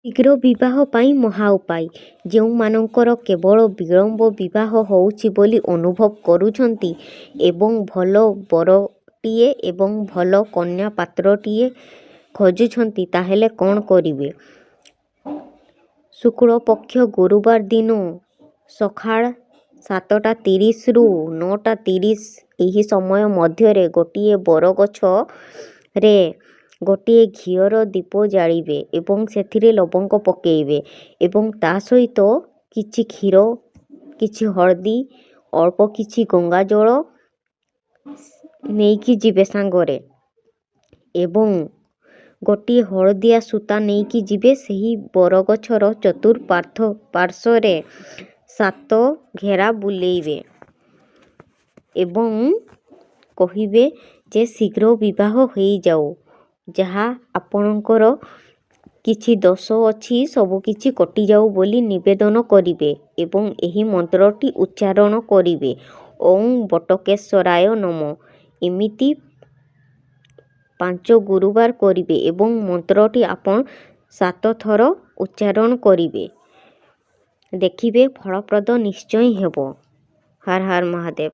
ଶୀଘ୍ର ବିବାହ ପାଇଁ ମହା ଉପାୟ। ଯେଉଁମାନଙ୍କର କେବଳ ବିଳମ୍ବ ବିବାହ ହେଉଛି ବୋଲି ଅନୁଭବ କରୁଛନ୍ତି ଏବଂ ଭଲ ବରଟିଏ ଏବଂ ଭଲ କନ୍ୟା ପାତ୍ରଟିଏ ଖୋଜୁଛନ୍ତି ତାହେଲେ କ'ଣ କରିବେ? ଶୁକ୍ଳପକ୍ଷ ଗୁରୁବାର ଦିନ ସକାଳ 7:30ରୁ 9:30 ଏହି ସମୟ ମଧ୍ୟରେ ଗୋଟିଏ ବରଗଛରେ ଗୋଟିଏ ଘିଅର ଦୀପ ଜାଳିବେ ଏବଂ ସେଥିରେ ଲବଙ୍ଗ ପକାଇବେ ଏବଂ ତା ସହିତ କିଛି କ୍ଷୀର, କିଛି ହଳଦୀ, ଅଳ୍ପ କିଛି ଗଙ୍ଗାଜଳ ନେଇକି ଯିବେ ସାଙ୍ଗରେ ଏବଂ ଗୋଟିଏ ହଳଦିଆ ସୂତା ନେଇକି ଯିବେ। ସେହି ବରଗଛର ଚତୁଃପାର୍ଶ୍ୱରେ 7 ଘେରା ବୁଲେଇବେ ଏବଂ କହିବେ ଯେ ଶୀଘ୍ର ବିବାହ ହୋଇଯାଉ, ଯାହା ଆପଣଙ୍କର କିଛି ଦୋଷ ଅଛି ସବୁକିଛି କଟିଯାଉ ବୋଲି ନିବେଦନ କରିବେ ଏବଂ ଏହି ମନ୍ତ୍ରଟି ଉଚ୍ଚାରଣ କରିବେ, ଓଁ ବଟକେଶ୍ୱରାୟ ନମଃ। ଏମିତି 5 ଗୁରୁବାର କରିବେ ଏବଂ ମନ୍ତ୍ରଟି ଆପଣ 7 ଥର ଉଚ୍ଚାରଣ କରିବେ। ଦେଖିବେ ଫଳପ୍ରଦ ନିଶ୍ଚୟ ହେବ। ହର ହର ମହାଦେବ।